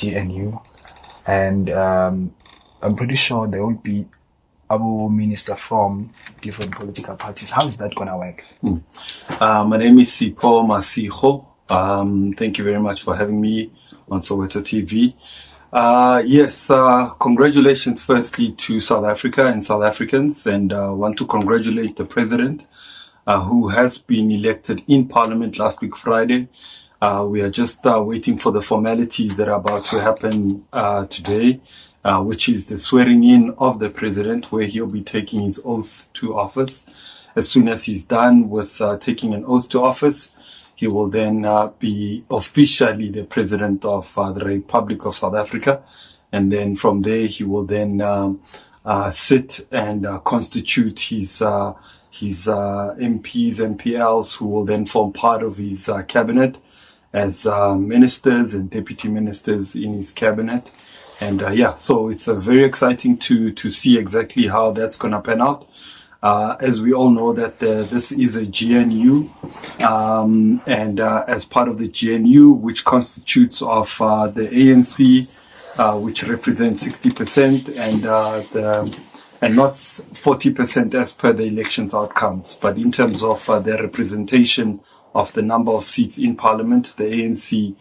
GNU, and I'm pretty sure there will be a minister from different political parties. How is that going to work? My name is Sipho Masiho. Thank you very much for having me on Soweto TV. Yes, congratulations firstly to South Africa and South Africans, and want to congratulate the president who has been elected in Parliament last week Friday. We are just waiting for the formalities that are about to happen today, which is the swearing in of the president, where he'll be taking his oath to office. As soon as he's done with taking an oath to office, he will then be officially the president of the Republic of South Africa. And then from there, he will then sit and constitute his MPs and PLs, who will then form part of his cabinet as ministers and deputy ministers in his cabinet. And so it's very exciting to see exactly how that's going to pan out. As we all know that this is a GNU, and as part of the GNU, which constitutes of the ANC, which represents 60%, and not 40% as per the elections outcomes. But in terms of their representation of the number of seats in Parliament, the ANC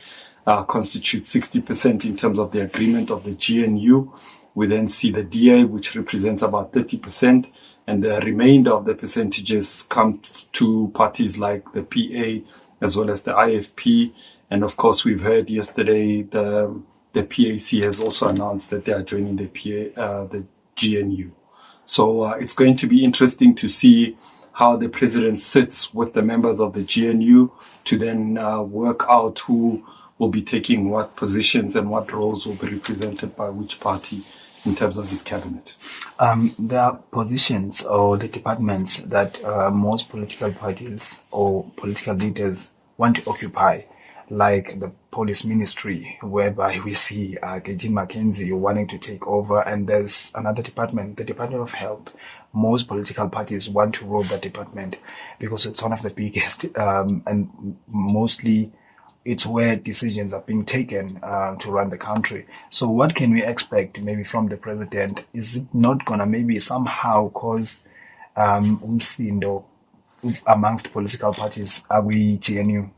constitutes 60% in terms of the agreement of the GNU. We then see the DA, which represents about 30%. And the remainder of the percentages come to parties like the PA as well as the IFP. And of course, we've heard yesterday the PAC has also announced that they are joining the GNU. So it's going to be interesting to see how the president sits with the members of the GNU to then work out who will be taking what positions and what roles will be represented by which party in terms of his cabinet. There are positions or the departments that most political parties or political leaders want to occupy, like the police ministry, whereby we see Gayton McKenzie wanting to take over, and there's another department, the Department of Health. Most political parties want to rule that department because it's one of the biggest, and mostly it's where decisions are being taken to run the country. So what can we expect maybe from the president? Is it not going to maybe somehow cause umsindo amongst political parties? Are we GNU?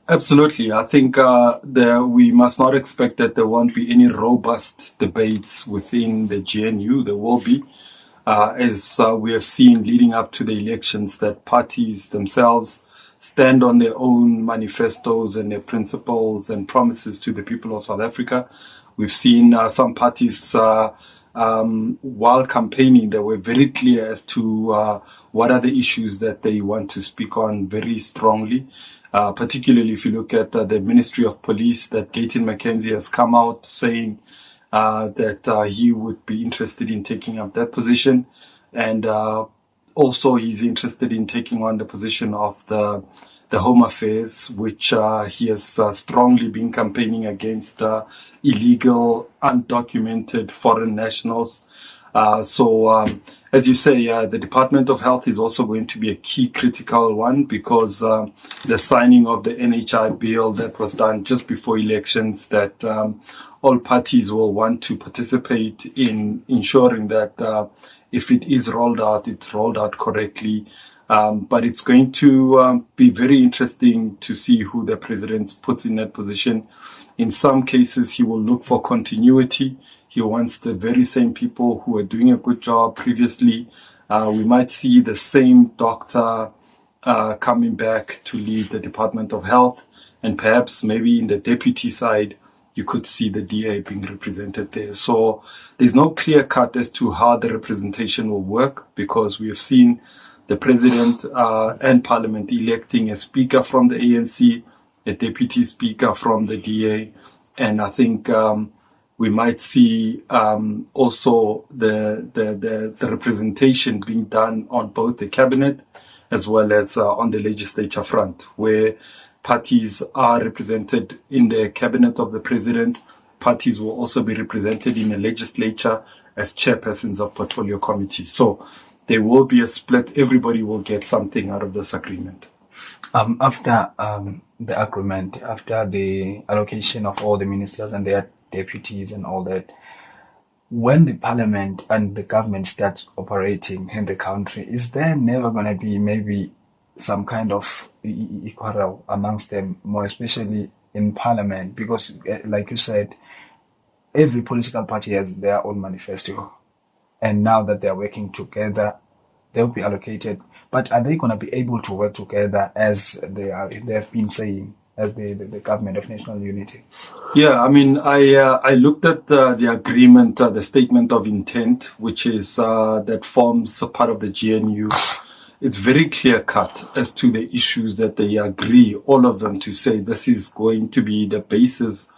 Absolutely. I think we must not expect that there won't be any robust debates within the GNU. There will be. As we have seen leading up to the elections, that parties themselves stand on their own manifestos and their principles and promises to the people of South Africa. We've seen some parties, while campaigning, they were very clear as to what are the issues that they want to speak on very strongly. Particularly if you look at the Ministry of Police, that Gayton McKenzie has come out saying that he would be interested in taking up that position. And also, he's interested in taking on the position of the Home Affairs, which he has strongly been campaigning against illegal, undocumented foreign nationals. As you say, the Department of Health is also going to be a key critical one because the signing of the NHI bill that was done just before elections, that all parties will want to participate in ensuring that if it is rolled out, it's rolled out correctly. But it's going to be very interesting to see who the president puts in that position. In some cases, he will look for continuity. He wants the very same people who are doing a good job previously. We might see the same doctor coming back to lead the Department of Health. And perhaps maybe in the deputy side, you could see the DA being represented there. So there's no clear cut as to how the representation will work, because we have seen the president and parliament electing a speaker from the ANC, a deputy speaker from the DA. And I think we might see also the representation being done on both the cabinet as well as on the legislature front, where parties are represented in the cabinet of the president. Parties will also be represented in the legislature as chairpersons of portfolio committees. So there will be a split. Everybody will get something out of this agreement. After the agreement, after the allocation of all the ministers and their deputies and all that. When the parliament and the government starts operating in the country, is there never going to be maybe some kind of quarrel amongst them, more especially in parliament? Because, like you said, every political party has their own manifesto. And now that they're working together, they'll be allocated. But are they going to be able to work together as they have been saying, as the government of national unity? Yeah, I mean, I looked at the agreement, the statement of intent, which is that forms a part of the GNU. It's very clear cut as to the issues that they agree, all of them, to say this is going to be the basis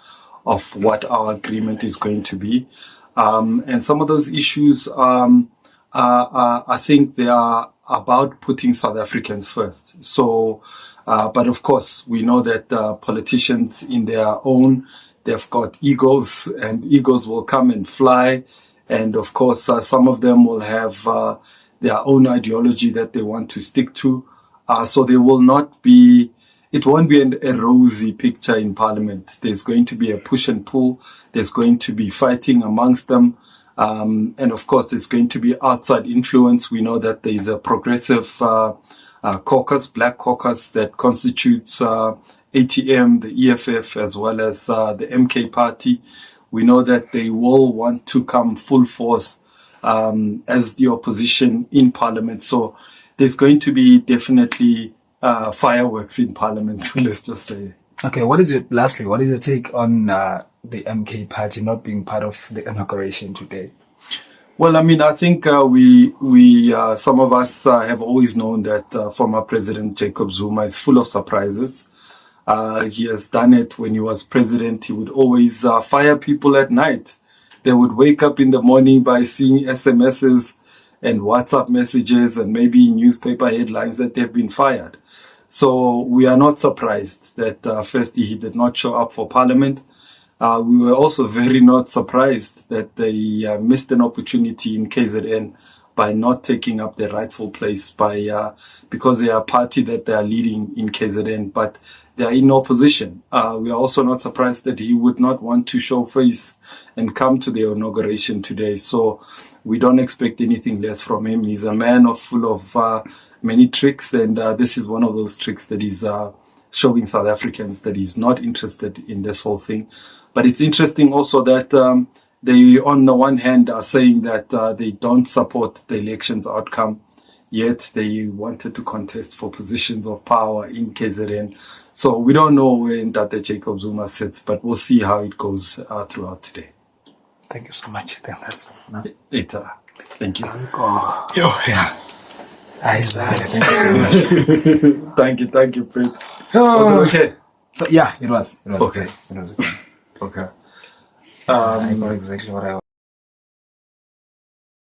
of what our agreement is going to be. And some of those issues, I think they are about putting South Africans first. So, but of course, we know that politicians in their own, they've got egos, and egos will come and fly. And of course, some of them will have their own ideology that they want to stick to. So they will not be, it won't be a rosy picture in Parliament. There's going to be a push and pull. There's going to be fighting amongst them. And of course, there's going to be outside influence. We know that there's a progressive caucus, black caucus, that constitutes ATM, the EFF, as well as the MK party. We know that they will want to come full force as the opposition in Parliament. So there's going to be definitely fireworks in Parliament, let's just say. Okay, what is your take on the MK party not being part of the inauguration today? Well, I mean, I think we some of us have always known that former President Jacob Zuma is full of surprises. He has done it when he was president. He would always fire people at night. They would wake up in the morning by seeing SMSs and WhatsApp messages and maybe newspaper headlines that they've been fired. So we are not surprised that firstly he did not show up for Parliament. We were also very not surprised that they missed an opportunity in KZN by not taking up their rightful place because they are a party that they are leading in KZN, but they are in opposition. We are also not surprised that he would not want to show face and come to the inauguration today. So we don't expect anything less from him. He's a man full of many tricks, and this is one of those tricks that is showing South Africans that he's not interested in this whole thing. But it's interesting also that they, on the one hand, are saying that they don't support the election's outcome, yet they wanted to contest for positions of power in KZN. So we don't know where Ntate Jacob Zuma sits, but we'll see how it goes throughout today. Thank you so much. That's all. Thank you. Yeah. Thank you so much. Thank you, Pete. Was it okay? So yeah, it was. Okay. It was okay. Okay. I know exactly what I